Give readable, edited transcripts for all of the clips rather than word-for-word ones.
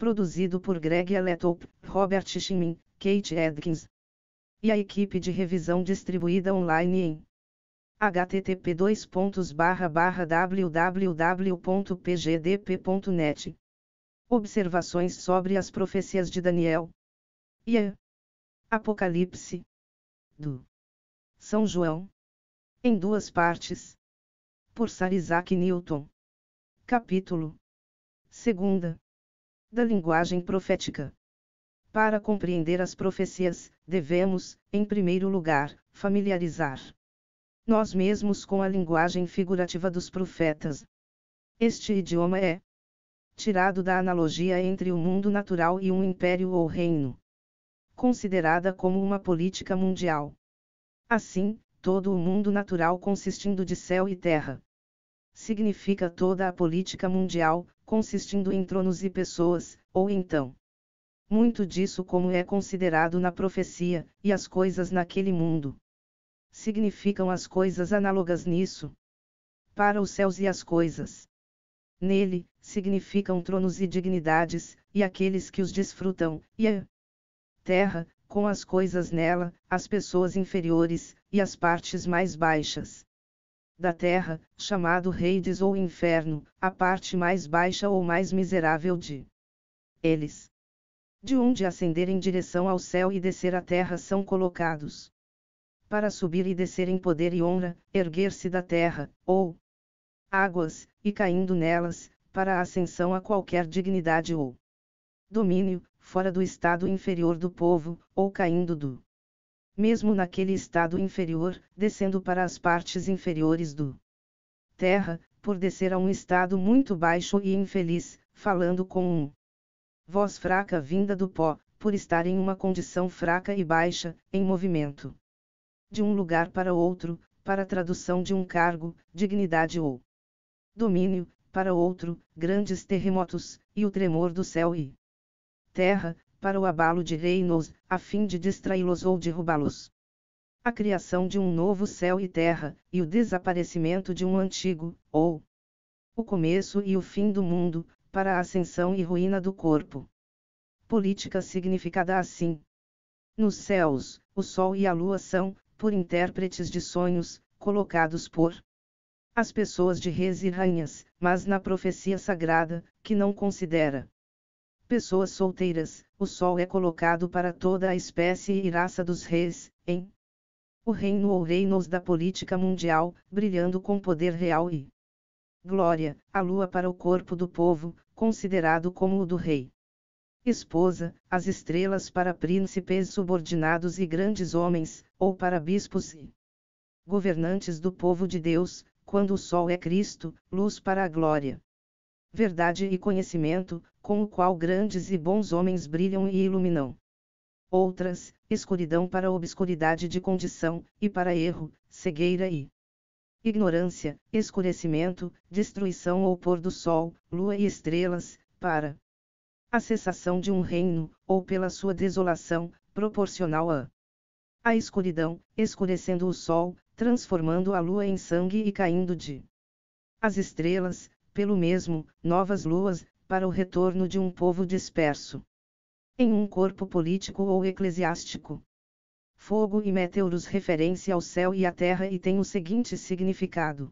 Produzido por Greg Aletop, Robert Schmin, Kate Edkins. E a equipe de revisão distribuída online em http://www.pgdp.net. Observações sobre as profecias de Daniel e a Apocalipse do São João, em duas partes, por Sir Isaac Newton. Capítulo 2 da linguagem profética. Para compreender as profecias, devemos, em primeiro lugar, familiarizar nós mesmos com a linguagem figurativa dos profetas. Este idioma é tirado da analogia entre o mundo natural e um império ou reino, considerada como uma política mundial. Assim, todo o mundo natural consistindo de céu e terra significa toda a política mundial, consistindo em tronos e pessoas, ou então muito disso como é considerado na profecia, e as coisas naquele mundo significam as coisas análogas nisso. Para os céus e as coisas nele, significam tronos e dignidades, e aqueles que os desfrutam, e a terra, com as coisas nela, as pessoas inferiores, e as partes mais baixas da terra, chamado Reides ou Inferno, a parte mais baixa ou mais miserável de eles. De onde ascender em direção ao céu e descer à terra são colocados. Para subir e descer em poder e honra, erguer-se da terra, ou águas, e caindo nelas, para a ascensão a qualquer dignidade ou domínio, fora do estado inferior do povo, ou caindo do mesmo naquele estado inferior, descendo para as partes inferiores do terra, por descer a um estado muito baixo e infeliz, falando com voz fraca vinda do pó, por estar em uma condição fraca e baixa, em movimento de um lugar para outro, para a tradução de um cargo, dignidade ou domínio, para outro, grandes terremotos, e o tremor do céu e terra, para o abalo de reinos, a fim de distraí-los ou derrubá-los. A criação de um novo céu e terra, e o desaparecimento de um antigo, ou o começo e o fim do mundo, para a ascensão e ruína do corpo. Política significada assim. Nos céus, o sol e a lua são, por intérpretes de sonhos, colocados por as pessoas de reis e rainhas, mas na profecia sagrada, que não considera pessoas solteiras, o sol é colocado para toda a espécie e raça dos reis, em o reino ou reinos da política mundial, brilhando com poder real e glória, a lua para o corpo do povo, considerado como o do rei. Esposa, as estrelas para príncipes subordinados e grandes homens, ou para bispos e governantes do povo de Deus, quando o sol é Cristo, luz para a glória, verdade e conhecimento, com o qual grandes e bons homens brilham e iluminam outras, escuridão para obscuridade de condição, e para erro, cegueira e ignorância, escurecimento, destruição ou pôr do sol, lua e estrelas, para a cessação de um reino, ou pela sua desolação, proporcional à escuridão, escurecendo o sol, transformando a lua em sangue e caindo de as estrelas, pelo mesmo, novas luas, para o retorno de um povo disperso em um corpo político ou eclesiástico. Fogo e meteoros referência ao céu e à terra e tem o seguinte significado: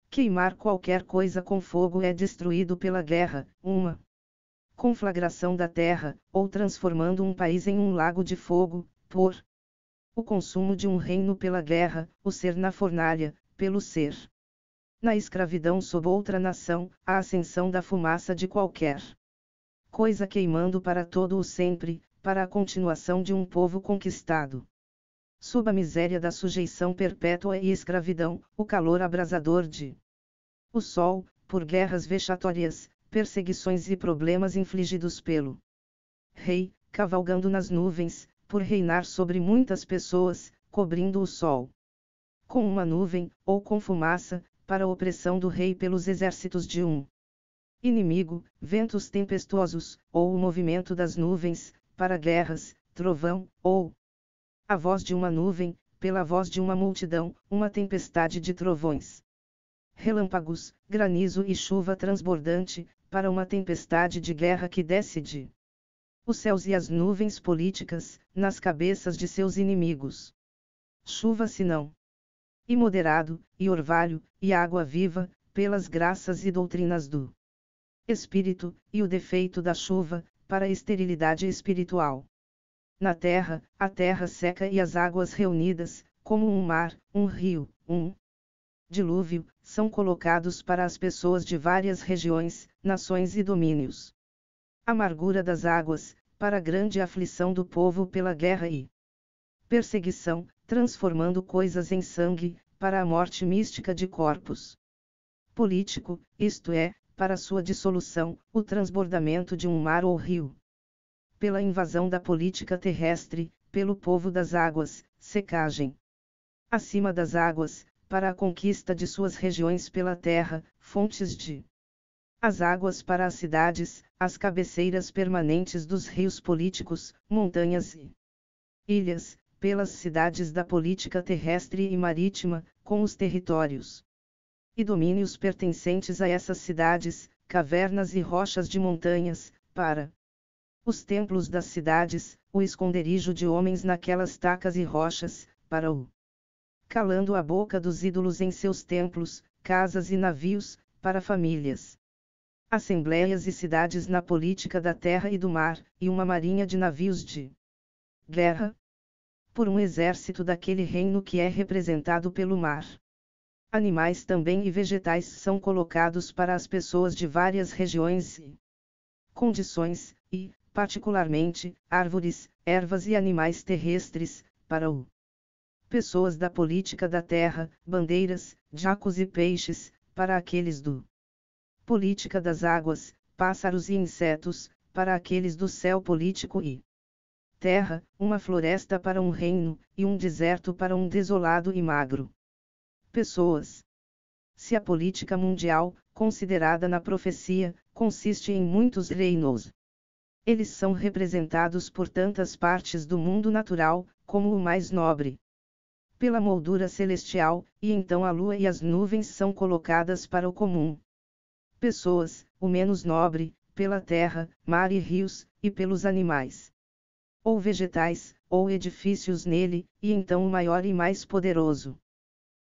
queimar qualquer coisa com fogo é destruído pela guerra, uma conflagração da terra, ou transformando um país em um lago de fogo, por o consumo de um reino pela guerra, o ser na fornalha, pelo ser na escravidão sob outra nação, a ascensão da fumaça de qualquer coisa queimando para todo o sempre, para a continuação de um povo conquistado sob a miséria da sujeição perpétua e escravidão, o calor abrasador de o sol, por guerras vexatórias, perseguições e problemas infligidos pelo rei, cavalgando nas nuvens, por reinar sobre muitas pessoas, cobrindo o sol com uma nuvem, ou com fumaça, para a opressão do rei pelos exércitos de um inimigo, ventos tempestuosos, ou o movimento das nuvens, para guerras, trovão, ou a voz de uma nuvem, pela voz de uma multidão, uma tempestade de trovões, relâmpagos, granizo e chuva transbordante, para uma tempestade de guerra que desce os céus e as nuvens políticas, nas cabeças de seus inimigos. Chuva senão. E moderado, e orvalho, e água viva, pelas graças e doutrinas do Espírito, e o defeito da chuva, para a esterilidade espiritual. Na terra, a terra seca e as águas reunidas, como um mar, um rio, um dilúvio, são colocados para as pessoas de várias regiões, nações e domínios. A amargura das águas, para a grande aflição do povo pela guerra e perseguição, transformando coisas em sangue, para a morte mística de corpos. Político, isto é, para sua dissolução, o transbordamento de um mar ou rio. Pela invasão da política terrestre, pelo povo das águas, secagem. Acima das águas, para a conquista de suas regiões pela terra, fontes de as águas para as cidades, as cabeceiras permanentes dos rios políticos, montanhas e ilhas, pelas cidades da política terrestre e marítima, com os territórios e domínios pertencentes a essas cidades, cavernas e rochas de montanhas, para os templos das cidades, o esconderijo de homens naquelas tacas e rochas, para o calando a boca dos ídolos em seus templos, casas e navios, para famílias, assembleias e cidades na política da terra e do mar, e uma marinha de navios de guerra, por um exército daquele reino que é representado pelo mar. Animais também e vegetais são colocados para as pessoas de várias regiões e condições, e, particularmente, árvores, ervas e animais terrestres, para o pessoas da política da terra, bandeiras, jacos e peixes, para aqueles do política das águas, pássaros e insetos, para aqueles do céu político e terra, uma floresta para um reino, e um deserto para um desolado e magro. Pessoas. Se a política mundial, considerada na profecia, consiste em muitos reinos, eles são representados por tantas partes do mundo natural, como o mais nobre, pela moldura celestial, e então a lua e as nuvens são colocadas para o comum. Pessoas, o menos nobre, pela terra, mar e rios, e pelos animais, ou vegetais, ou edifícios nele, e então o maior e mais poderoso.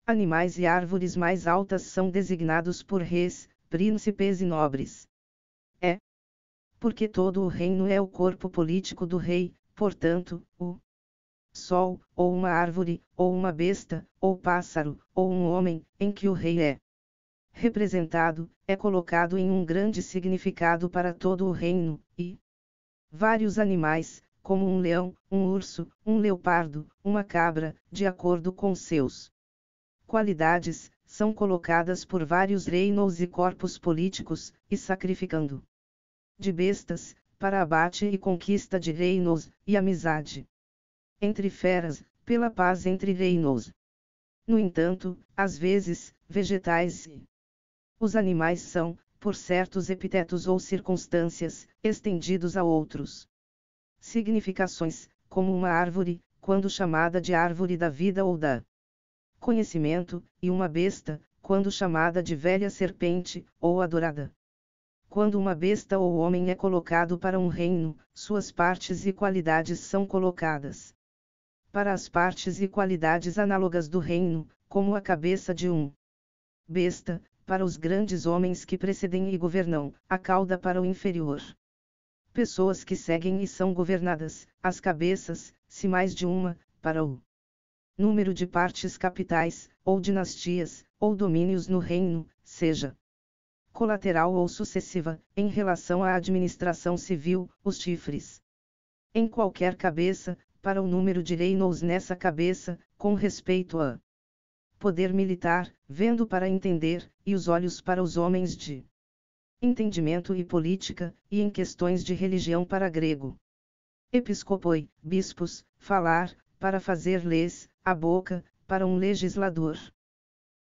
Animais e árvores mais altas são designados por reis, príncipes e nobres. É porque todo o reino é o corpo político do rei, portanto, o sol, ou uma árvore, ou uma besta, ou pássaro, ou um homem, em que o rei é representado, é colocado em um grande significado para todo o reino, e vários animais, como um leão, um urso, um leopardo, uma cabra, de acordo com seus qualidades, são colocadas por vários reinos e corpos políticos, e sacrificando de bestas, para abate e conquista de reinos, e amizade entre feras, pela paz entre reinos. No entanto, às vezes, vegetais e os animais são, por certos epitetos ou circunstâncias, estendidos a outros significações, como uma árvore, quando chamada de árvore da vida ou da conhecimento, e uma besta, quando chamada de velha serpente, ou adorada. Quando uma besta ou homem é colocado para um reino, suas partes e qualidades são colocadas para as partes e qualidades análogas do reino, como a cabeça de um besta, para os grandes homens que precedem e governam, a cauda para o inferior. Pessoas que seguem e são governadas, as cabeças, se mais de uma, para o número de partes capitais, ou dinastias, ou domínios no reino, seja colateral ou sucessiva, em relação à administração civil, os chifres. Em qualquer cabeça, para o número de reinos nessa cabeça, com respeito a poder militar, vendo para entender, e os olhos para os homens de entendimento e política, e em questões de religião para grego. Episcopoi, bispos, falar, para fazer leis, a boca, para um legislador.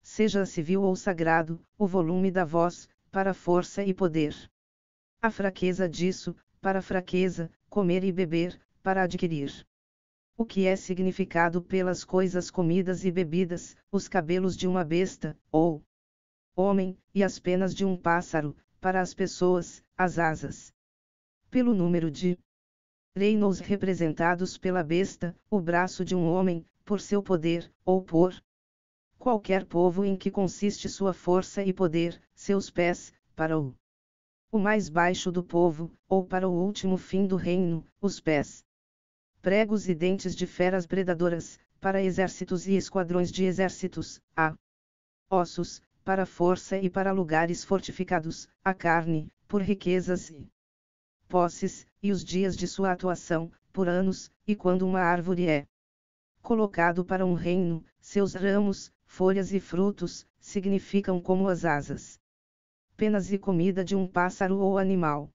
Seja civil ou sagrado, o volume da voz, para força e poder. A fraqueza disso, para fraqueza, comer e beber, para adquirir. O que é significado pelas coisas comidas e bebidas, os cabelos de uma besta, ou homem, e as penas de um pássaro, para as pessoas, as asas. Pelo número de reinos representados pela besta, o braço de um homem, por seu poder, ou por qualquer povo em que consiste sua força e poder, seus pés, para o mais baixo do povo, ou para o último fim do reino, os pés. Pregos e dentes de feras predadoras, para exércitos e esquadrões de exércitos, a ossos, para força e para lugares fortificados, a carne, por riquezas e posses, e os dias de sua atuação, por anos, e quando uma árvore é colocado para um reino, seus ramos, folhas e frutos, significam como as asas, penas e comida de um pássaro ou animal.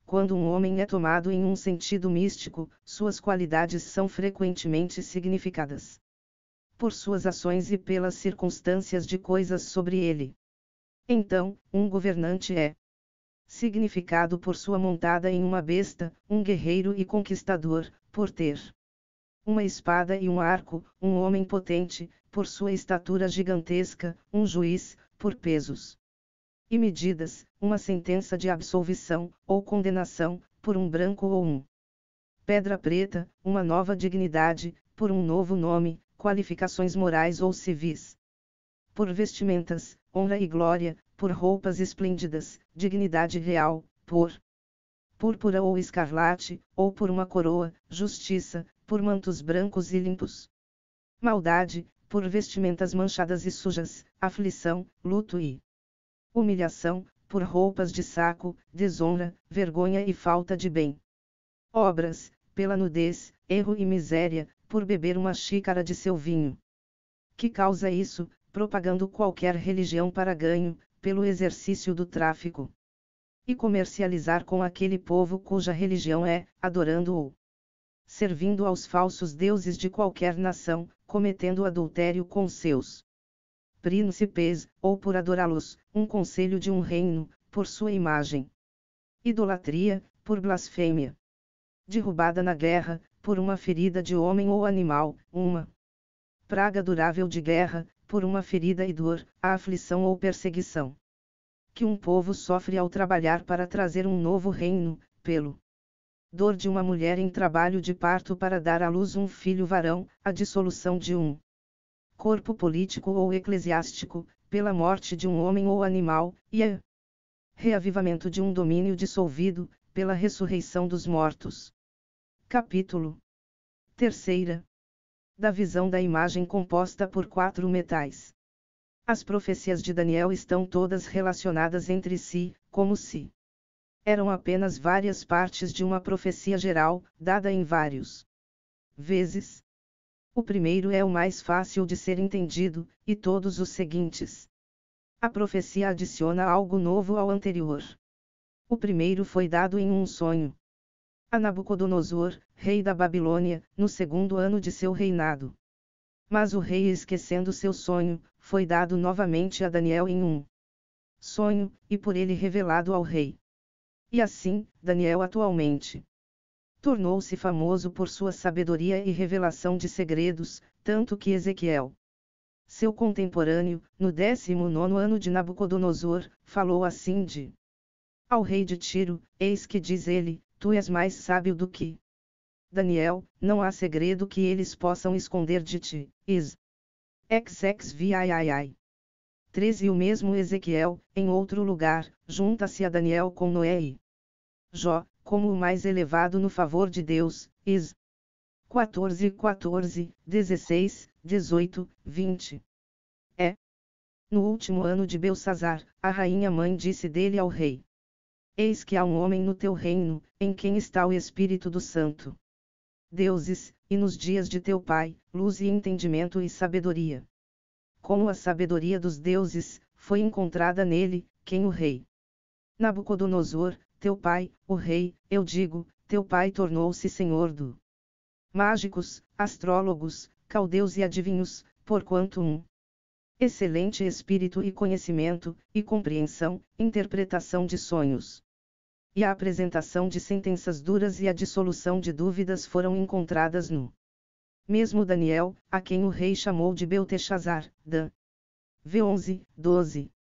Quando um homem é tomado em um sentido místico, suas qualidades são frequentemente significadas por suas ações e pelas circunstâncias de coisas sobre ele. Então, um governante é significado por sua montada em uma besta, um guerreiro e conquistador, por ter uma espada e um arco, um homem potente, por sua estatura gigantesca, um juiz, por pesos e medidas, uma sentença de absolvição, ou condenação, por um branco ou um pedra preta, uma nova dignidade, por um novo nome, qualificações morais ou civis. Por vestimentas, honra e glória, por roupas esplêndidas, dignidade real, por púrpura ou escarlate, ou por uma coroa, justiça, por mantos brancos e limpos. Maldade, por vestimentas manchadas e sujas, aflição, luto e humilhação, por roupas de saco, desonra, vergonha e falta de bem. Obras, pela nudez, erro e miséria, por beber uma xícara de seu vinho. Que causa isso, propagando qualquer religião para ganho, pelo exercício do tráfico. E comercializar com aquele povo cuja religião é, adorando-o, servindo aos falsos deuses de qualquer nação, cometendo adultério com seus príncipes, ou por adorá-los, um conselho de um reino, por sua imagem. Idolatria, por blasfêmia. Derrubada na guerra, por uma ferida de homem ou animal, uma praga durável de guerra, por uma ferida e dor, a aflição ou perseguição que um povo sofre ao trabalhar para trazer um novo reino, pelo dor de uma mulher em trabalho de parto para dar à luz um filho varão, a dissolução de um corpo político ou eclesiástico, pela morte de um homem ou animal, e a reavivamento de um domínio dissolvido, pela ressurreição dos mortos. Capítulo 3. Da visão da imagem composta por 4 metais. As profecias de Daniel estão todas relacionadas entre si, como se eram apenas várias partes de uma profecia geral, dada em vários vezes. O primeiro é o mais fácil de ser entendido, e todos os seguintes. A profecia adiciona algo novo ao anterior. O primeiro foi dado em um sonho a Nabucodonosor, rei da Babilônia, no 2º ano de seu reinado. Mas o rei, esquecendo seu sonho, foi dado novamente a Daniel em um sonho, e por ele revelado ao rei. E assim, Daniel atualmente tornou-se famoso por sua sabedoria e revelação de segredos, tanto que Ezequiel, seu contemporâneo, no 19º ano de Nabucodonosor, falou assim ao rei de Tiro: eis que diz ele, tu és mais sábio do que Daniel, não há segredo que eles possam esconder de ti. Is. XXVIII. 13. E o mesmo Ezequiel, em outro lugar, junta-se a Daniel com Noé e Jó, como o mais elevado no favor de Deus. Is. 14, 16, 18, 20. No último ano de Belsazar, a rainha mãe disse dele ao rei: eis que há um homem no teu reino, em quem está o Espírito do Santo Deuses, e nos dias de teu pai, luz e entendimento e sabedoria. Como a sabedoria dos deuses, foi encontrada nele, quem o rei Nabucodonosor, teu pai, o rei, eu digo, teu pai tornou-se senhor do mágicos, astrólogos, caldeus e adivinhos, porquanto um excelente espírito e conhecimento, e compreensão, interpretação de sonhos, e a apresentação de sentenças duras e a dissolução de dúvidas foram encontradas no mesmo Daniel, a quem o rei chamou de Belteshazzar, Dan. V11, 12.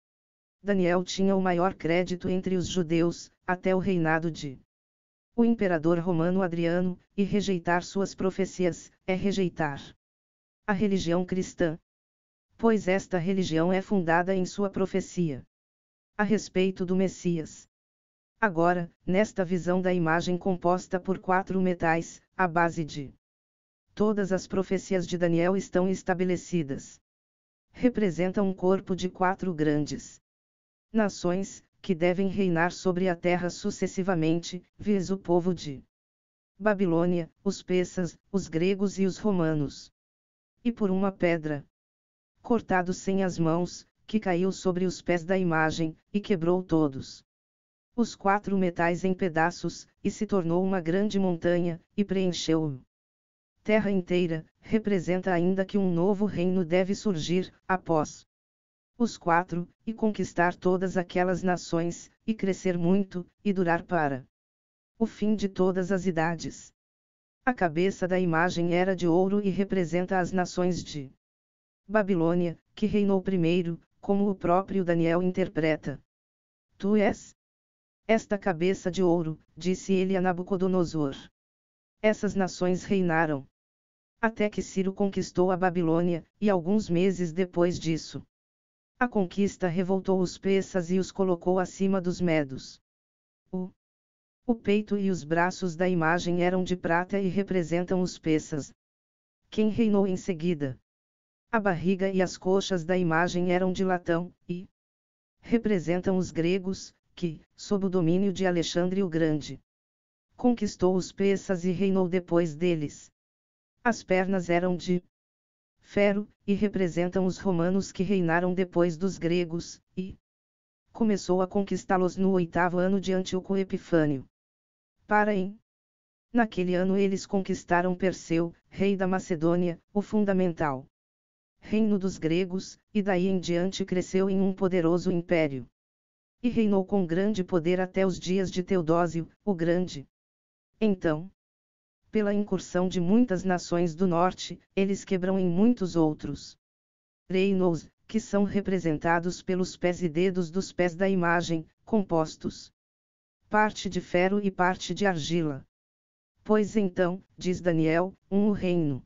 Daniel tinha o maior crédito entre os judeus, até o reinado de o imperador romano Adriano, e rejeitar suas profecias, é rejeitar a religião cristã. Pois esta religião é fundada em sua profecia a respeito do Messias. Agora, nesta visão da imagem composta por 4 metais, a base de todas as profecias de Daniel estão estabelecidas. Representa um corpo de 4 grandes nações, que devem reinar sobre a terra sucessivamente, viz o povo de Babilônia, os persas, os gregos e os romanos. E por uma pedra, cortado sem as mãos, que caiu sobre os pés da imagem, e quebrou todos os 4 metais em pedaços, e se tornou uma grande montanha, e preencheu a terra inteira, representa ainda que um novo reino deve surgir, após os 4, e conquistar todas aquelas nações, e crescer muito, e durar para o fim de todas as idades. A cabeça da imagem era de ouro e representa as nações de Babilônia, que reinou primeiro, como o próprio Daniel interpreta. Tu és esta cabeça de ouro, disse ele a Nabucodonosor. Essas nações reinaram até que Ciro conquistou a Babilônia, e alguns meses depois disso, a conquista revoltou os persas e os colocou acima dos medos. O peito e os braços da imagem eram de prata e representam os persas. Quem reinou em seguida? A barriga e as coxas da imagem eram de latão, e representam os gregos, que, sob o domínio de Alexandre o Grande, conquistou os persas e reinou depois deles. As pernas eram de ferro, e representam os romanos que reinaram depois dos gregos, e começou a conquistá-los no 8º ano de Antíoco Epifânio. Naquele ano eles conquistaram Perseu, rei da Macedônia, o fundamental reino dos gregos, e daí em diante cresceu em um poderoso império. E reinou com grande poder até os dias de Teodósio, o Grande. Então, pela incursão de muitas nações do norte, eles quebram em muitos outros reinos, que são representados pelos pés e dedos dos pés da imagem, compostos parte de ferro e parte de argila. Pois então, diz Daniel, o reino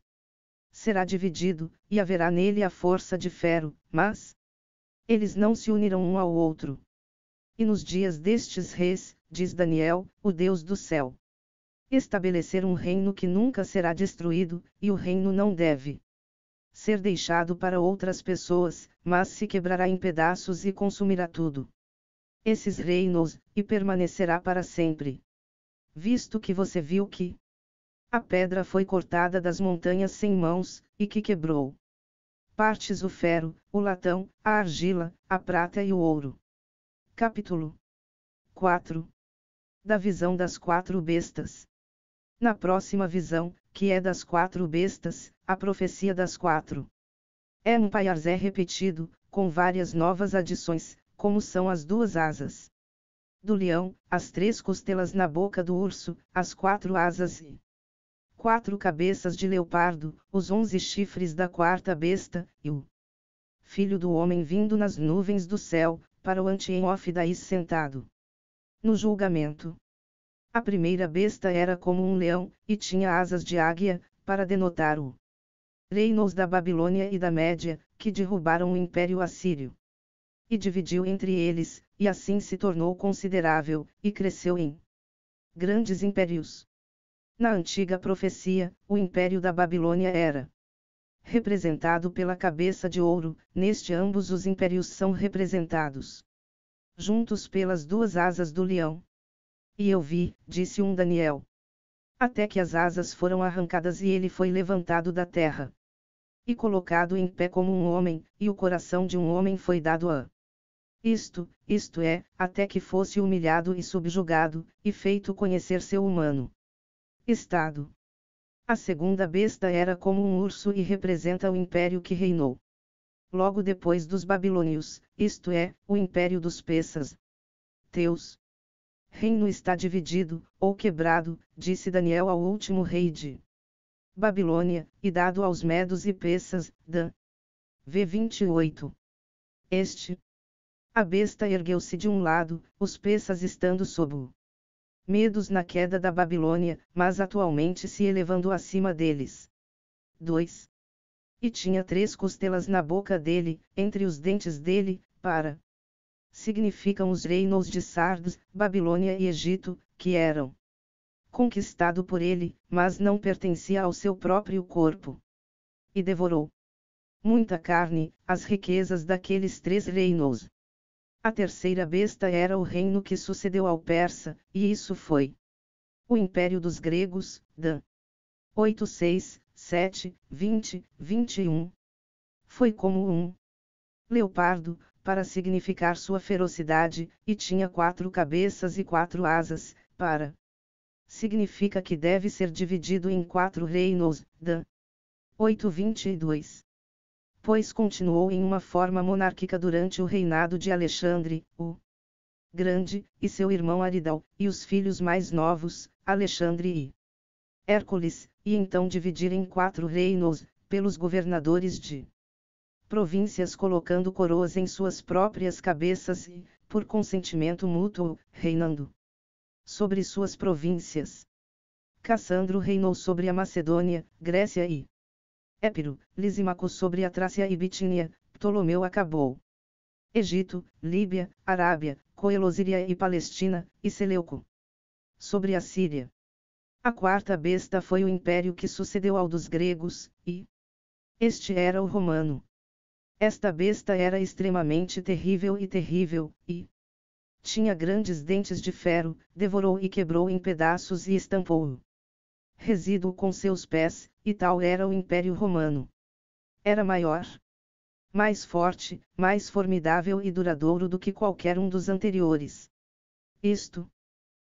será dividido, e haverá nele a força de ferro, mas eles não se unirão um ao outro. E nos dias destes reis, diz Daniel, o Deus do céu, estabelecer um reino que nunca será destruído, e o reino não deve ser deixado para outras pessoas, mas se quebrará em pedaços e consumirá tudo. Esses reinos, e permanecerá para sempre. Visto que você viu que a pedra foi cortada das montanhas sem mãos, e que quebrou partes o ferro, o latão, a argila, a prata e o ouro. Capítulo 4. Da visão das 4 bestas. Na próxima visão, que é das 4 bestas, a profecia das 4 Empires é repetido, com várias novas adições, como são as 2 asas do leão, as 3 costelas na boca do urso, as 4 asas e 4 cabeças de leopardo, os 11 chifres da 4ª besta, e o Filho do Homem vindo nas nuvens do céu, para o Ancient of Days sentado no julgamento. A primeira besta era como um leão, e tinha asas de águia, para denotar o reinos da Babilônia e da Média, que derrubaram o Império Assírio. E dividiu entre eles, e assim se tornou considerável, e cresceu em grandes impérios. Na antiga profecia, o Império da Babilônia era representado pela cabeça de ouro, neste ambos os impérios são representados juntos pelas 2 asas do leão. E eu vi, disse Daniel, até que as asas foram arrancadas e ele foi levantado da terra e colocado em pé como um homem, e o coração de um homem foi dado a isto é, até que fosse humilhado e subjugado, e feito conhecer seu humano estado. A segunda besta era como um urso e representa o império que reinou logo depois dos babilônios, isto é, o império dos persas. Teus reino está dividido, ou quebrado, disse Daniel ao último rei de Babilônia, e dado aos medos e persas. Dan. V 28. Este A besta ergueu-se de um lado, os persas estando sob o medos na queda da Babilônia, mas atualmente se elevando acima deles. 2. E tinha 3 costelas na boca dele, entre os dentes dele, para. Significam os reinos de Sardes, Babilônia e Egito, que eram conquistado por ele, mas não pertencia ao seu próprio corpo. E devorou muita carne, as riquezas daqueles 3 reinos. A terceira besta era o reino que sucedeu ao persa, e isso foi o império dos gregos, Dan. 8:6, 7, 20, 21. Foi como um leopardo, para significar sua ferocidade, e tinha 4 cabeças e 4 asas, para. Significa que deve ser dividido em 4 reinos, Dan. 8:22. Pois continuou em uma forma monárquica durante o reinado de Alexandre, o Grande, e seu irmão Aridão, e os filhos mais novos, Alexandre e Hércules, e então dividir em 4 reinos, pelos governadores de províncias colocando coroas em suas próprias cabeças e, por consentimento mútuo, reinando sobre suas províncias. Cassandro reinou sobre a Macedônia, Grécia e Épiro, Lisímaco sobre a Trácia e Bitínia, Ptolomeu acabou Egito, Líbia, Arábia, Coelosíria e Palestina, e Seleuco sobre a Síria. A quarta besta foi o império que sucedeu ao dos gregos, e este era o romano. Esta besta era extremamente terrível, e tinha grandes dentes de ferro, devorou e quebrou em pedaços e estampou-o resíduo com seus pés, e tal era o Império Romano. Era maior, mais forte, mais formidável e duradouro do que qualquer um dos anteriores. Isto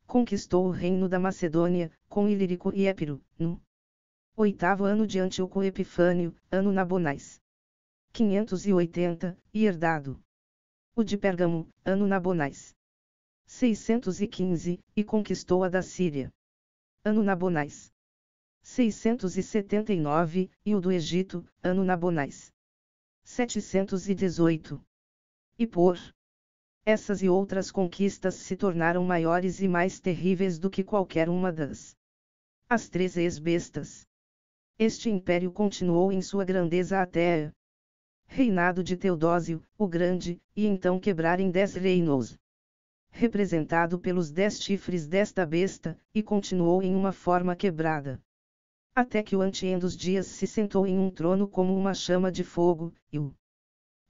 conquistou o reino da Macedônia, com Ilírico e Épiro, no 8º ano de Antíoco Epifânio, ano Nabonais. 580, e herdado o de Pérgamo, ano Nabonais. 615, e conquistou a da Síria, ano Nabonais. 679, e o do Egito, ano Nabonais. 718. E por essas e outras conquistas se tornaram maiores e mais terríveis do que qualquer uma das as 3 ex-bestas. Este império continuou em sua grandeza até reinado de Teodósio, o Grande, e então quebrar em 10 reinos, representado pelos 10 chifres desta besta, e continuou em uma forma quebrada. Até que o Antiém dos dias se sentou em um trono como uma chama de fogo, e o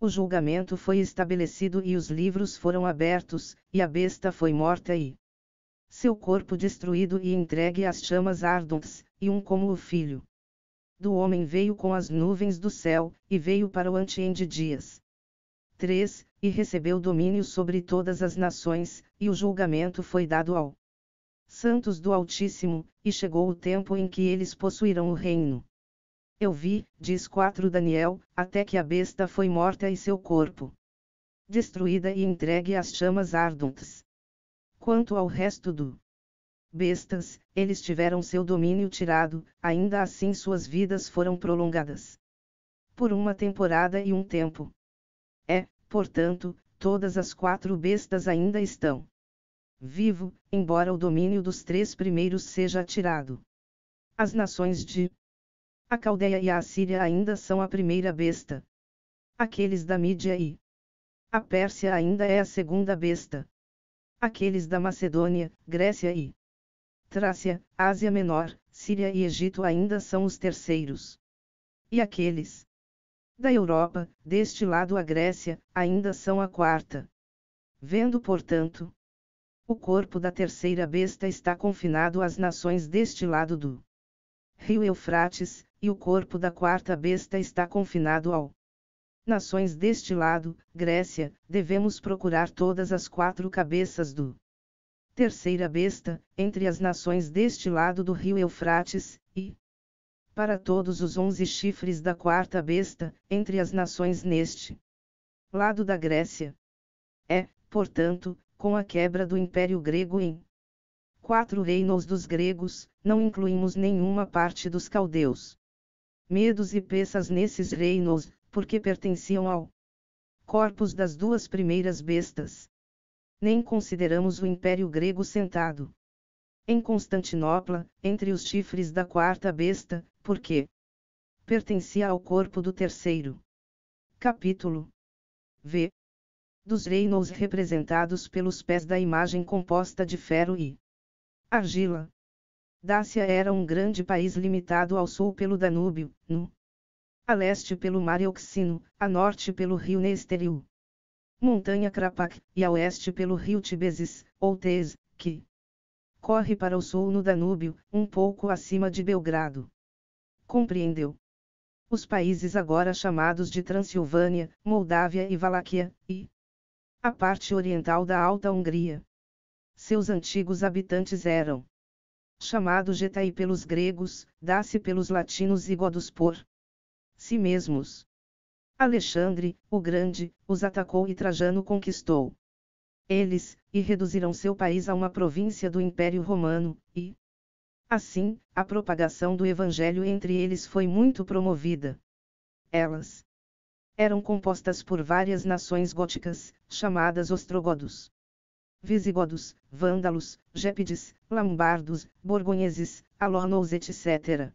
julgamento foi estabelecido e os livros foram abertos, e a besta foi morta e seu corpo destruído e entregue às chamas ardentes, e como o filho do homem veio com as nuvens do céu, e veio para o Antiém de dias. 3. E recebeu domínio sobre todas as nações, e o julgamento foi dado ao santos do Altíssimo, e chegou o tempo em que eles possuirão o reino. Eu vi, diz 4 Daniel, até que a besta foi morta e seu corpo destruída e entregue às chamas ardentes. Quanto ao resto do bestas, eles tiveram seu domínio tirado, ainda assim suas vidas foram prolongadas por uma temporada e um tempo. Portanto, todas as 4 bestas ainda estão vivo, embora o domínio dos 3 primeiros seja tirado. As nações de a Caldeia e a Assíria ainda são a primeira besta. Aqueles da Mídia e a Pérsia ainda é a segunda besta. Aqueles da Macedônia, Grécia e Trácia, Ásia Menor, Síria e Egito ainda são os terceiros. E aqueles da Europa, deste lado a Grécia, ainda são a quarta. Vendo, portanto, o corpo da terceira besta está confinado às nações deste lado do rio Eufrates, e o corpo da quarta besta está confinado ao nações deste lado, Grécia, devemos procurar todas as 4 cabeças do terceira besta, entre as nações deste lado do rio Eufrates, e para todos os 11 chifres da quarta besta, entre as nações neste lado da Grécia. Portanto, com a quebra do Império Grego em 4 reinos dos gregos, não incluímos nenhuma parte dos caldeus, medos e persas nesses reinos, porque pertenciam ao corpos das duas primeiras bestas. Nem consideramos o Império Grego sentado em Constantinopla, entre os chifres da quarta besta, porque pertencia ao corpo do terceiro. Capítulo V. Dos reinos representados pelos pés da imagem composta de ferro e argila. Dácia era um grande país limitado ao sul pelo Danúbio, a leste pelo mar Euxino, a norte pelo rio Nesteriu, montanha Krapak, e a oeste pelo rio Tibesis, ou Tes, que corre para o sul no Danúbio, um pouco acima de Belgrado. Compreendeu? Os países agora chamados de Transilvânia, Moldávia e Valáquia, e a parte oriental da Alta Hungria. Seus antigos habitantes eram chamados Getae pelos gregos, Daci pelos latinos e godos por si mesmos. Alexandre, o Grande, os atacou e Trajano conquistou. Eles, e reduziram seu país a uma província do Império Romano, e assim, a propagação do Evangelho entre eles foi muito promovida. Elas eram compostas por várias nações góticas, chamadas ostrogodos, visigodos, vândalos, gépides, lombardos, borgonheses, alônous etc.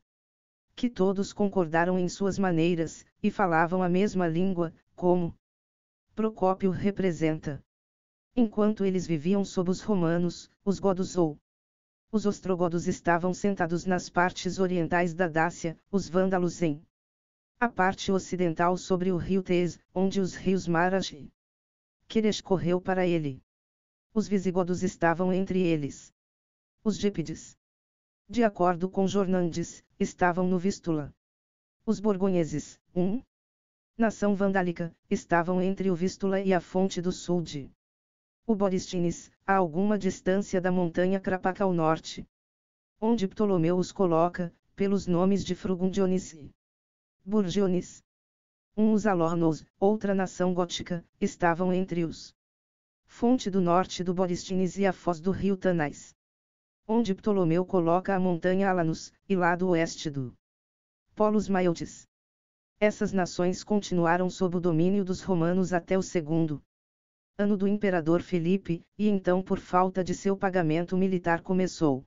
Que todos concordaram em suas maneiras, e falavam a mesma língua, como Procópio representa. Enquanto eles viviam sob os romanos, os godos ou os ostrogodos estavam sentados nas partes orientais da Dácia, os vândalos em a parte ocidental sobre o rio Tes, onde os rios Maras e Queres correu para ele. Os visigodos estavam entre eles. Os gépides, de acordo com Jornandes, estavam no Vístula. Os borgonheses, nação vandálica, estavam entre o Vístula e a fonte do sul de o Borysthenes, a alguma distância da montanha Krapak ao norte. Onde Ptolomeu os coloca, pelos nomes de Frugundionis e Burgiones. Os alônous, outra nação gótica, estavam entre os fonte do norte do Borysthenes e a foz do rio Tanais. Onde Ptolomeu coloca a montanha Alanus, e lado oeste do Polos Maiotes. Essas nações continuaram sob o domínio dos romanos até o segundo ano do imperador Filipe, e então por falta de seu pagamento militar começou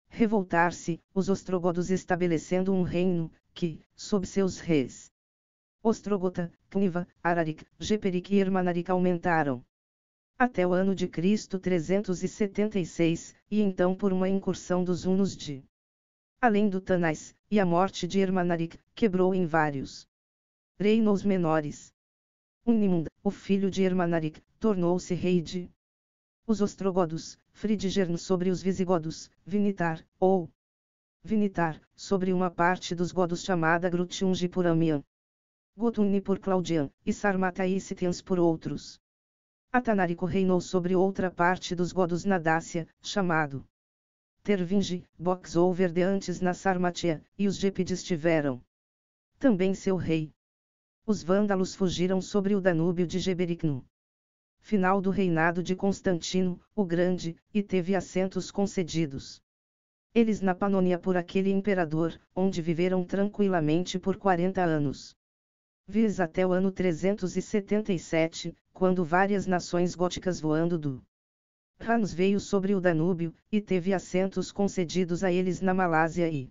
revoltar-se, os ostrogodos estabelecendo um reino, que, sob seus reis Ostrogota, Cniva, Ararik, Geperic e Ermanaric aumentaram até o ano de Cristo 376, e então por uma incursão dos hunos de além do Tanais, e a morte de Ermanaric, quebrou em vários reinos menores. Unimund, o filho de Ermanaric, tornou-se rei de os ostrogodos, Fridigern sobre os visigodos, Vinitar, ou Vinitar, sobre uma parte dos godos chamada Grutiungi por Amian, Gotuni por Claudian, e Sarmataicitians por outros. Atanarico reinou sobre outra parte dos godos na Dácia, chamado Tervingi, Boxover de antes na Sarmatia, e os gépides tiveram também seu rei. Os vândalos fugiram sobre o Danúbio de Geberic no final do reinado de Constantino, o Grande, e teve assentos concedidos eles na Panônia por aquele imperador, onde viveram tranquilamente por 40 anos. Vis até o ano 377, quando várias nações góticas voando do Hanos veio sobre o Danúbio, e teve assentos concedidos a eles na Malásia e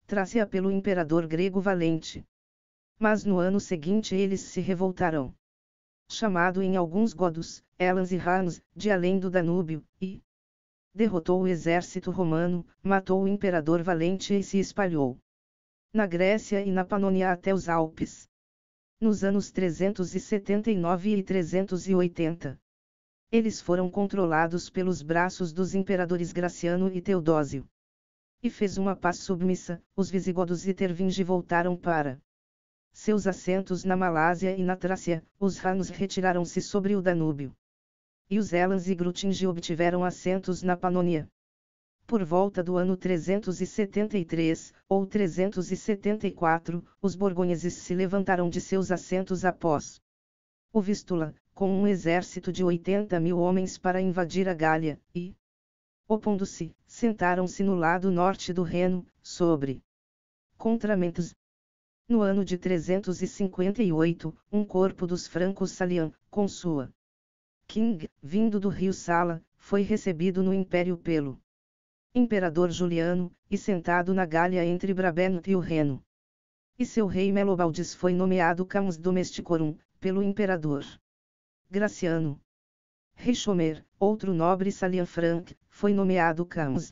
Trácia pelo imperador grego Valente. Mas no ano seguinte eles se revoltaram. Chamado em alguns godos, Elans e Hanos, de além do Danúbio, e derrotou o exército romano, matou o imperador Valente e se espalhou na Grécia e na Panônia até os Alpes. Nos anos 379 e 380. Eles foram controlados pelos braços dos imperadores Graciano e Teodósio. E fez uma paz submissa, os visigodos e Tervingi voltaram para seus assentos na Malásia e na Trácia, os Hanos retiraram-se sobre o Danúbio. E os Elans e Grutingi obtiveram assentos na Panônia. Por volta do ano 373, ou 374, os borgonheses se levantaram de seus assentos após o Vístula, com um exército de 80.000 homens para invadir a Gália, e, opondo-se, sentaram-se no lado norte do Reno, sobre Contramentos. No ano de 358, um corpo dos francos Salian, com sua King, vindo do rio Sala, foi recebido no império pelo imperador Juliano, e sentado na Gália entre Brabant e o Reno. E seu rei Melobaldes foi nomeado Camus Domesticorum, pelo imperador Graciano. Richomer, outro nobre Salian Franc, foi nomeado Camus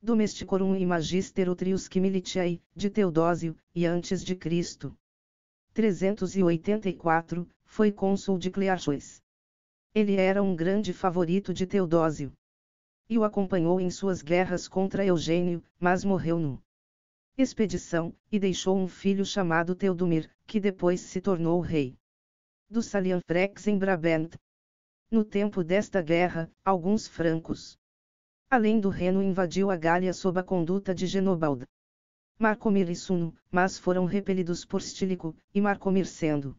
Domesticorum e Magister Utriusque Militiae, de Teodósio, e antes de Cristo. 384, foi cônsul de Clearchois. Ele era um grande favorito de Teodósio. E o acompanhou em suas guerras contra Eugênio, mas morreu no expedição, e deixou um filho chamado Teodomir, que depois se tornou rei dos Salian Francs em Brabant. No tempo desta guerra, alguns francos, além do Reno, invadiu a Gália sob a conduta de Genobaldo Marcomir e Suno, mas foram repelidos por Stílico, e Marcomir, sendo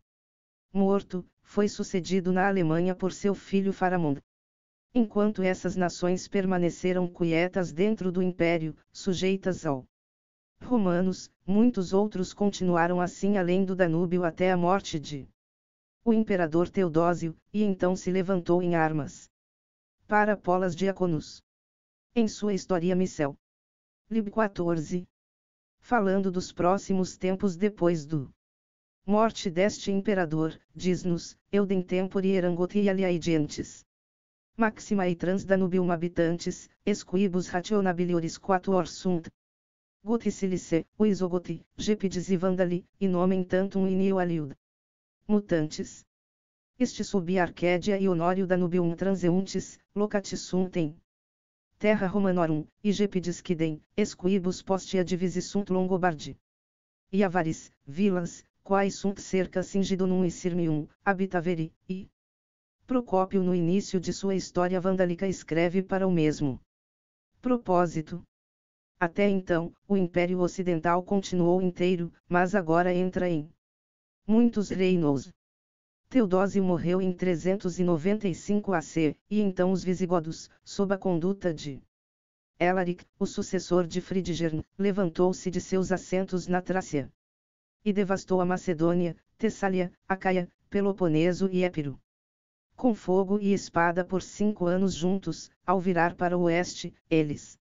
morto, foi sucedido na Alemanha por seu filho Faramond. Enquanto essas nações permaneceram quietas dentro do império, sujeitas ao romanos, muitos outros continuaram assim além do Danúbio até a morte de o imperador Teodósio, e então se levantou em armas para Polas Diaconus. Em sua História Missel. Lib 14. Falando dos próximos tempos depois do morte deste imperador, diz-nos, Eudem tempori erangoti aliaedientes. Maxima e trans Danubium habitantes, esquibus rationabilioris quatuor sunt. Goti silice, uisogoti, gepides e vandali, e nomen tantum inio aliud. Mutantes. Este subi Arquédia e Honório Danubium transeuntes, locati suntem. Terra Romanorum, e gepides quidem, esquibus postia divisi sunt Longobardi. E avaris, vilas, quais sunt cerca Singidonum e Sirmium, habitaveri, e Procópio no início de sua história vandalica escreve para o mesmo propósito. Até então, o Império Ocidental continuou inteiro, mas agora entra em muitos reinos. Teodósio morreu em 395 AC, e então os visigodos, sob a conduta de Elaric, o sucessor de Fridigern, levantou-se de seus assentos na Trácia e devastou a Macedônia, Tessália, Acaia, Peloponeso e Épiro. Com fogo e espada por 5 anos juntos, ao virar para o oeste, eles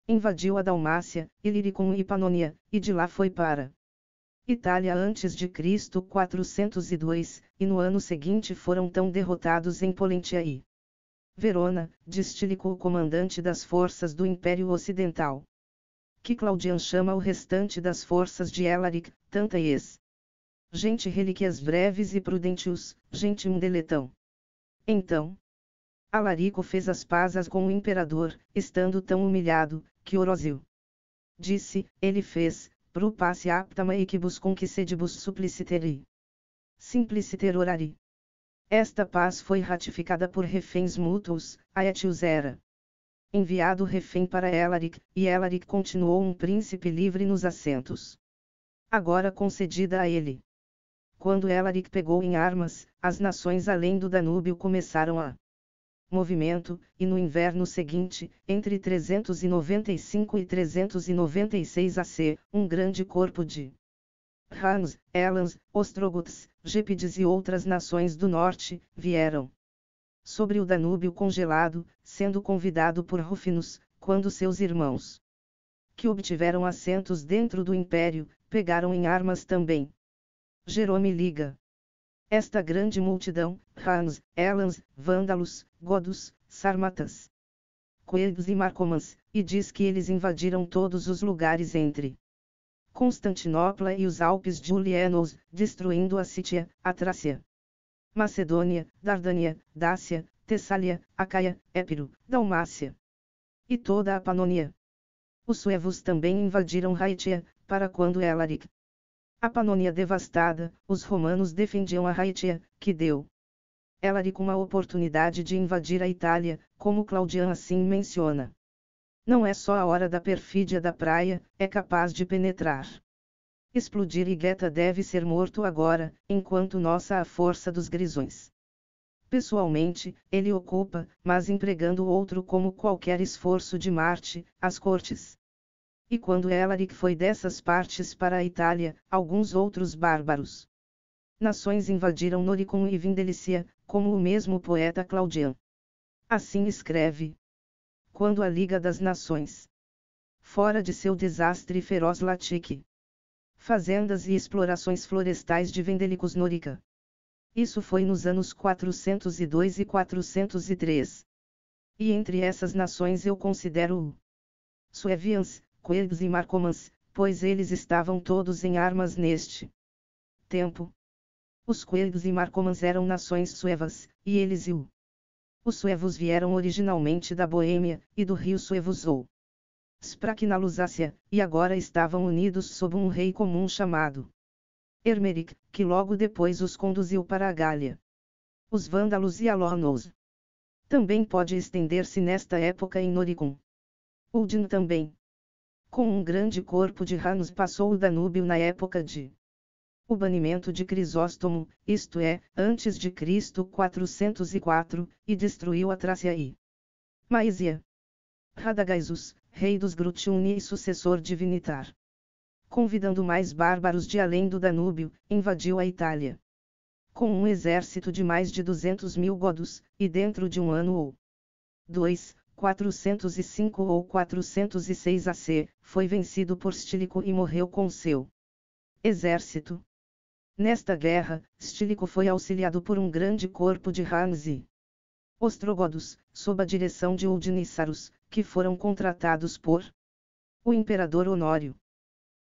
invadiu a Dalmácia, Ilíricum e Panônia, e de lá foi para Itália antes de Cristo 402, e no ano seguinte foram tão derrotados em Pollentia e Verona, de Stílico o comandante das forças do Império Ocidental, que Claudian chama o restante das forças de Elaric, Tantaes. Gente relíquias breves e prudentius, gentium deletão. Então, Alarico fez as pazes com o imperador, estando tão humilhado, que Orósio disse, ele fez, pro passe aptama equibus conquicedibus suppliciteri. Simpliciter orari. Esta paz foi ratificada por reféns mútuos, Aetius era enviado refém para Elaric, e Elaric continuou um príncipe livre nos assentos agora concedida a ele. Quando Elaric pegou em armas, as nações além do Danúbio começaram a movimento, e no inverno seguinte, entre 395 e 396 AC, um grande corpo de Huns, Elans, Ostrogoths, Gépides e outras nações do norte, vieram sobre o Danúbio congelado, sendo convidado por Rufinus, quando seus irmãos, que obtiveram assentos dentro do império, pegaram em armas também. Jerome liga esta grande multidão, Huns, Elans, Vândalos, Godos, Sármatas, Coelhos e Marcomans, e diz que eles invadiram todos os lugares entre Constantinopla e os Alpes Julianos, destruindo a Sítia, a Trácia, Macedônia, Dardânia, Dácia, Tessália, Acaia, Épiro, Dalmácia e toda a Panônia. Os suevos também invadiram Raitia, para quando Elaric a Panônia devastada, os romanos defendiam a Raitia, que deu Elaric uma oportunidade de invadir a Itália, como Claudian assim menciona. Não é só a hora da perfídia da praia, é capaz de penetrar. Explodir e Geta deve ser morto agora, enquanto nossa a força dos grisões. Pessoalmente, ele ocupa, mas empregando outro como qualquer esforço de Marte, as cortes E quando Elaric foi dessas partes para a Itália, alguns outros bárbaros nações invadiram Noricum e Vindelicia, como o mesmo poeta Claudian assim escreve. Quando a Liga das Nações, fora de seu desastre feroz latique, fazendas e explorações florestais de Vendelicus Norica. Isso foi nos anos 402 e 403. E entre essas nações eu considero o Suevians, Coelhos e Marcomans, pois eles estavam todos em armas neste tempo. Os Coelhos e Marcomans eram nações suevas, e eles e os suevos vieram originalmente da Boêmia, e do rio Suevus ou Sprak na Lusácia, e agora estavam unidos sob um rei comum chamado Ermeric, que logo depois os conduziu para a Gália. Os vândalos e Alornous. Também pode estender-se nesta época em Noricum. Uldin também. Com um grande corpo de ranos passou o Danúbio na época de o banimento de Crisóstomo, isto é, antes de Cristo 404, e destruiu a Trácia e Maísia. Radagaisus, rei dos Grutiuni e sucessor de Vinitar, convidando mais bárbaros de além do Danúbio, invadiu a Itália com um exército de mais de 200.000 godos, e dentro de um ano ou 2, 405 ou 406 AC, foi vencido por Stílico e morreu com seu exército. Nesta guerra, Stílico foi auxiliado por um grande corpo de Huns e ostrogodos, sob a direção de Uldiníssaros, que foram contratados por o imperador Honório.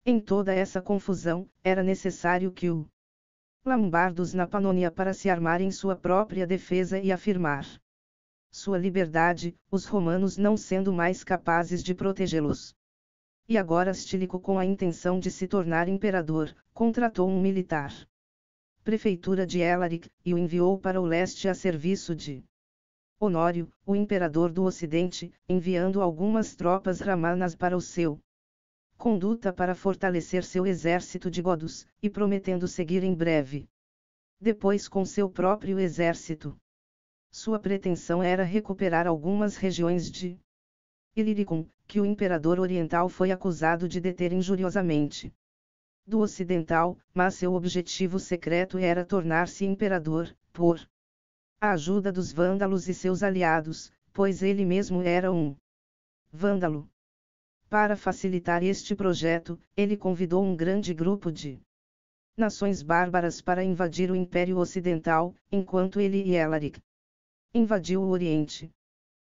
Em toda essa confusão, era necessário que o Lombardos na Panônia para se armar em sua própria defesa e afirmar sua liberdade, os romanos não sendo mais capazes de protegê-los. E agora Stílico, com a intenção de se tornar imperador, contratou um militar prefeitura de Elaric, e o enviou para o leste a serviço de Honório, o imperador do Ocidente, enviando algumas tropas romanas para o seu conduta para fortalecer seu exército de godos, e prometendo seguir em breve depois com seu próprio exército. Sua pretensão era recuperar algumas regiões de Illyricum, que o imperador oriental foi acusado de deter injuriosamente do ocidental, mas seu objetivo secreto era tornar-se imperador, por a ajuda dos vândalos e seus aliados, pois ele mesmo era um vândalo. Para facilitar este projeto, ele convidou um grande grupo de nações bárbaras para invadir o Império Ocidental, enquanto ele e Elaric invadiu o Oriente.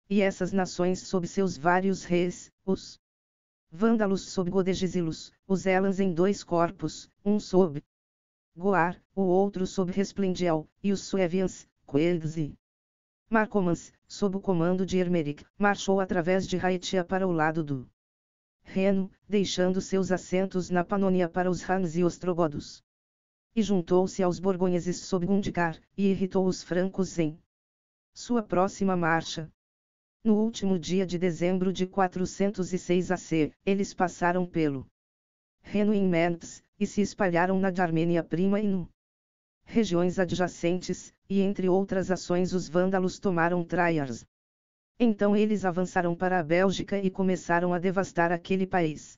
E essas nações sob seus vários reis, os vândalos sob Godegesilos, os Elans em dois corpos, um sob Goar, o outro sob Resplendiel, e os Suevians, Coelhos e Marcomans, sob o comando de Ermeric, marchou através de Raetia para o lado do Reno, deixando seus assentos na Panônia para os Huns e ostrogodos. E juntou-se aos borgonheses sob Gundicar, e irritou os francos em sua próxima marcha. No último dia de dezembro de 406 AC, eles passaram pelo Reno em Mendes, e se espalharam na Armênia Prima e no regiões adjacentes, e entre outras ações os vândalos tomaram Traiars. Então eles avançaram para a Bélgica e começaram a devastar aquele país.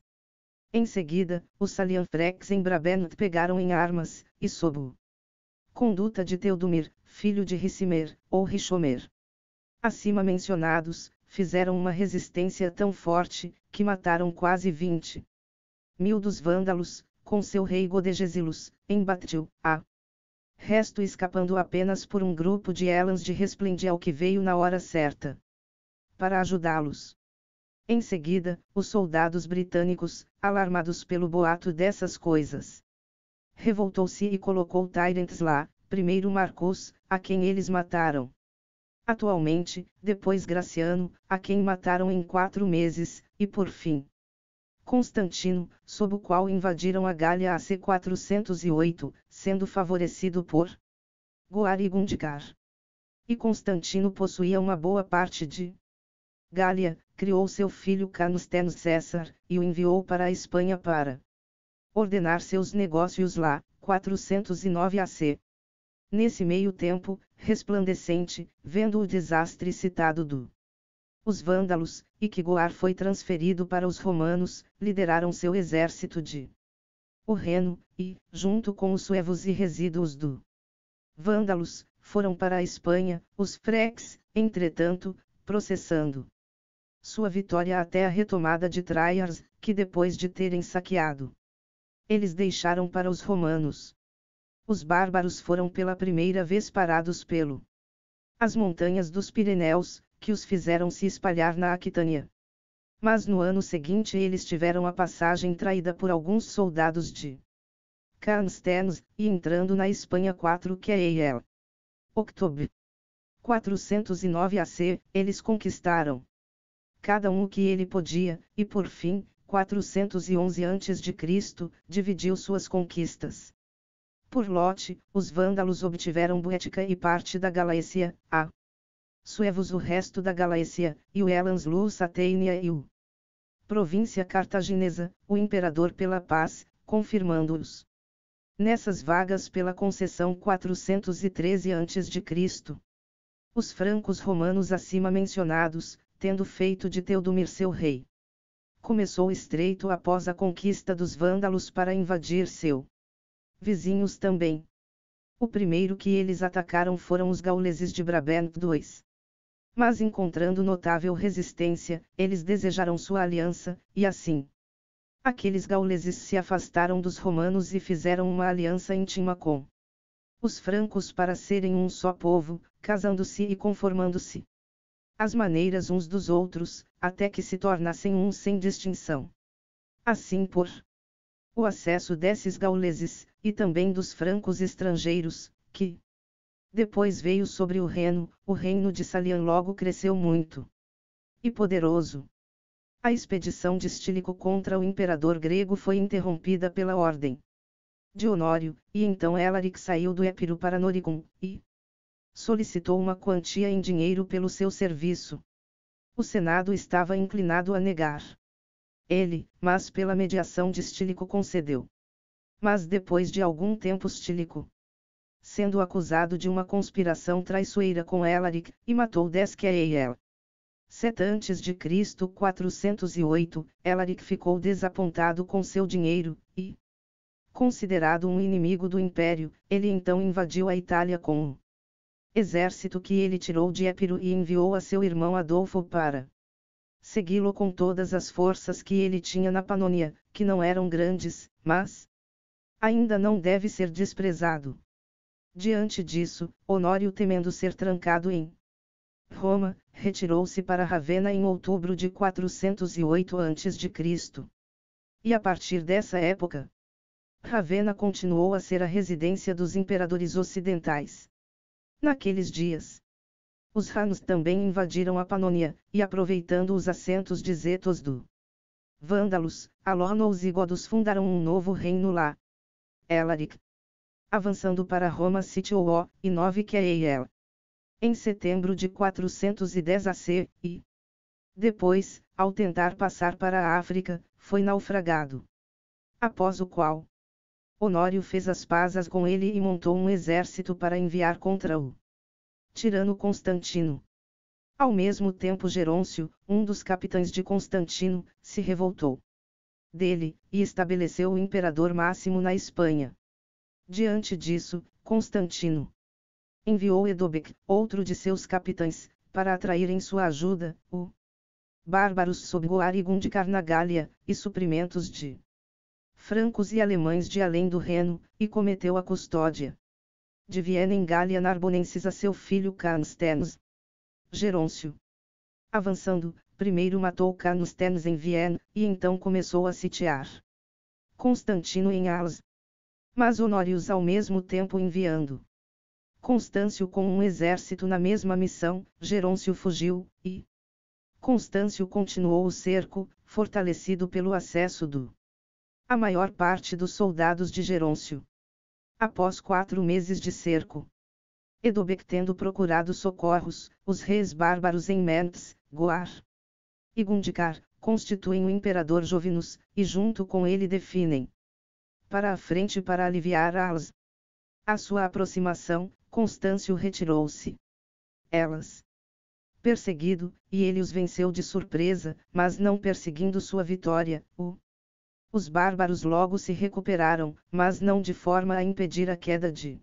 Em seguida, os Salianfrex em Brabant pegaram em armas, e sob o conduta de Teodomir, filho de Ricimer, ou Richomer, acima mencionados, fizeram uma resistência tão forte, que mataram quase 20.000 dos vândalos, com seu rei Godegesilos, em Batil, a resto escapando apenas por um grupo de Elans de Resplendiel que veio na hora certa para ajudá-los. Em seguida, os soldados britânicos, alarmados pelo boato dessas coisas, revoltou-se e colocou Tyrants lá, primeiro Marcos, a quem eles mataram. Atualmente, depois Graciano, a quem mataram em 4 meses, e por fim Constantino, sob o qual invadiram a Gália AC 408, sendo favorecido por Goar e Gundicar. E Constantino possuía uma boa parte de Gália, criou seu filho Canusteno César, e o enviou para a Espanha para ordenar seus negócios lá, 409 AC. Nesse meio tempo, Resplandecente, vendo o desastre citado do Os vândalos, e que Goar foi transferido para os romanos, lideraram seu exército de o Reno, e, junto com os suevos e resíduos do vândalos, foram para a Espanha, os freques, entretanto, processando sua vitória até a retomada de Traias, que depois de terem saqueado, eles deixaram para os romanos. Os bárbaros foram pela primeira vez parados pelo as montanhas dos Pirineus, que os fizeram se espalhar na Aquitânia. Mas no ano seguinte eles tiveram a passagem traída por alguns soldados de Canstenes, e entrando na Espanha 4 QEL. October 409 AC, eles conquistaram cada um o que ele podia, e por fim, 411 a.C., dividiu suas conquistas. Por lote, os vândalos obtiveram Boética e parte da Galácia, a suevos o resto da Galácia, e o Elans Lusatânia e o província cartaginesa, o imperador pela paz, confirmando-os nessas vagas pela concessão 413 a.C. Os francos romanos acima mencionados, tendo feito de Teodomir seu rei, começou o estreito após a conquista dos vândalos para invadir seu vizinhos também. O primeiro que eles atacaram foram os gauleses de Brabant II. Mas encontrando notável resistência, eles desejaram sua aliança, e assim aqueles gauleses se afastaram dos romanos e fizeram uma aliança íntima com os francos para serem um só povo, casando-se e conformando-se às maneiras uns dos outros, até que se tornassem um sem distinção. Assim por o acesso desses gauleses, e também dos francos estrangeiros, que depois veio sobre o Reno, o reino de Salian logo cresceu muito e poderoso. A expedição de Estílico contra o imperador grego foi interrompida pela ordem de Honório, e então Elaric saiu do Épiro para Noricum, e solicitou uma quantia em dinheiro pelo seu serviço. O Senado estava inclinado a negar ele, mas pela mediação de Estílico concedeu. Mas depois de algum tempo Estílico, sendo acusado de uma conspiração traiçoeira com Elaric, e matou 10 QEL. 7 a.C., 408, Elaric ficou desapontado com seu dinheiro, e, considerado um inimigo do império, ele então invadiu a Itália com o exército que ele tirou de Épiro e enviou a seu irmão Adolfo para segui-lo com todas as forças que ele tinha na Panônia, que não eram grandes, mas ainda não deve ser desprezado. Diante disso, Honório, temendo ser trancado em Roma, retirou-se para Ravenna em outubro de 408 a.C. E a partir dessa época, Ravenna continuou a ser a residência dos imperadores ocidentais. Naqueles dias, os Huns também invadiram a Panônia, e aproveitando os assentos de Zetos do Vândalos, Alônos e Godos fundaram um novo reino lá. Elaric, avançando para Roma, sitiou-o, e 9 QEL. Em setembro de 410 AC, e depois, ao tentar passar para a África, foi naufragado. Após o qual, Honório fez as pazes com ele e montou um exército para enviar contra o tirano Constantino. Ao mesmo tempo Gerôncio, um dos capitães de Constantino, se revoltou dele, e estabeleceu o imperador Máximo na Espanha. Diante disso, Constantino enviou Edobec, outro de seus capitães, para atrair em sua ajuda, o bárbaros sob Goar e Gundicar na Gália, e suprimentos de francos e alemães de além do Reno, e cometeu a custódia de Viena em Gália Narbonensis a seu filho Canstenes. Gerôncio, avançando, primeiro matou Canstenes em Viena, e então começou a sitiar Constantino em Arles. Mas Honórios ao mesmo tempo enviando Constâncio com um exército na mesma missão, Gerôncio fugiu, e Constâncio continuou o cerco, fortalecido pelo acesso a maior parte dos soldados de Gerôncio. Após 4 meses de cerco, Edobec tendo procurado socorros, os reis bárbaros em Mentes, Goar e Gundicar, constituem o imperador Jovinus, e junto com ele definem para a frente para aliviar Arles. A sua aproximação, Constâncio retirou-se. Elas perseguido, e ele os venceu de surpresa, mas não perseguindo sua vitória. Os bárbaros logo se recuperaram, mas não de forma a impedir a queda de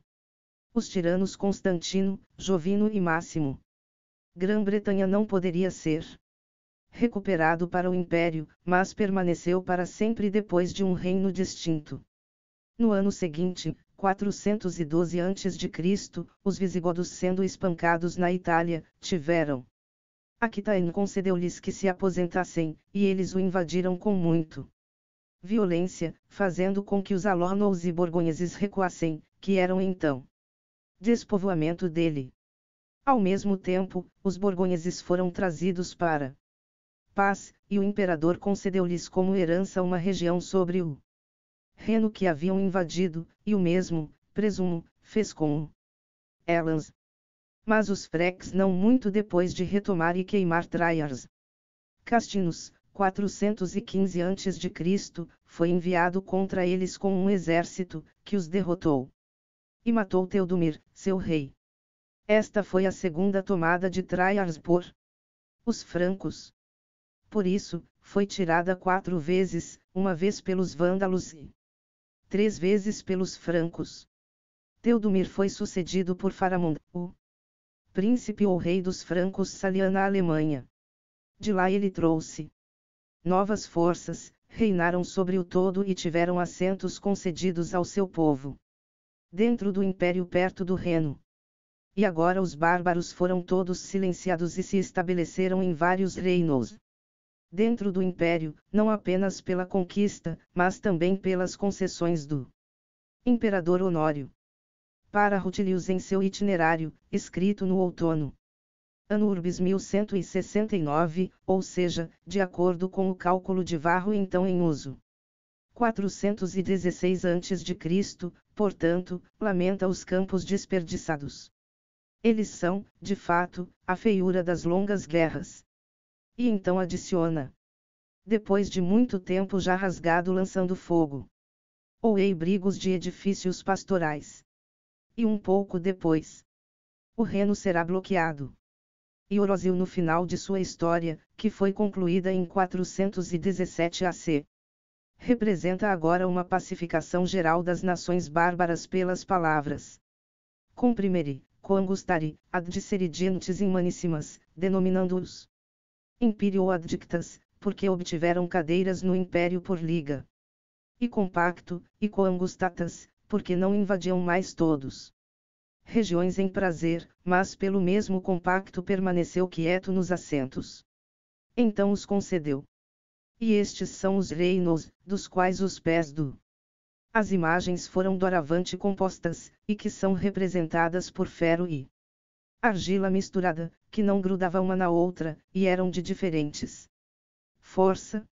os tiranos Constantino, Jovino e Máximo. Grã-Bretanha não poderia ser recuperado para o Império, mas permaneceu para sempre depois de um reino distinto. No ano seguinte, 412 a.C., os visigodos, sendo espancados na Itália, tiveram Aquitaine concedeu-lhes que se aposentassem, e eles o invadiram com muito violência, fazendo com que os alônous e borgonheses recuassem, que eram então despovoamento dele. Ao mesmo tempo, os borgonheses foram trazidos para paz, e o imperador concedeu-lhes como herança uma região sobre o Reno que haviam invadido, e o mesmo, presumo, fez com Elans. Mas os freques não muito depois de retomar e queimar Traiars. Castinus, 415 a.C., foi enviado contra eles com um exército, que os derrotou. E matou Teodomir, seu rei. Esta foi a segunda tomada de Traiars por os francos. Por isso, foi tirada 4 vezes, uma vez pelos vândalos e 3 vezes pelos francos. Teodomir foi sucedido por Faramond, o príncipe ou rei dos francos Salian na Alemanha. De lá ele trouxe novas forças, reinaram sobre o todo e tiveram assentos concedidos ao seu povo dentro do império perto do Reno. E agora os bárbaros foram todos silenciados e se estabeleceram em vários reinos dentro do império, não apenas pela conquista, mas também pelas concessões do imperador Honório. Para Rutilius em seu itinerário, escrito no outono Anno Urbis 1169, ou seja, de acordo com o cálculo de Varro então em uso 416 a.C., portanto, lamenta os campos desperdiçados. Eles são, de fato, a feiura das longas guerras. E então adiciona: depois de muito tempo já rasgado lançando fogo, ou abrigos de edifícios pastorais. E um pouco depois, o Reno será bloqueado. E Orosil no final de sua história, que foi concluída em 417 AC, representa agora uma pacificação geral das nações bárbaras pelas palavras comprimere, coangustare, ad dicere gentes imanissimas, denominando-os Imperio adjectas, porque obtiveram cadeiras no império por liga. E compacto, e coangustatas, porque não invadiam mais todos regiões em prazer, mas pelo mesmo compacto permaneceu quieto nos assentos. Então os concedeu. E estes são os reinos, dos quais os pés as imagens foram doravante compostas, e que são representadas por ferro e argila misturada, que não grudava uma na outra, e eram de diferentes força,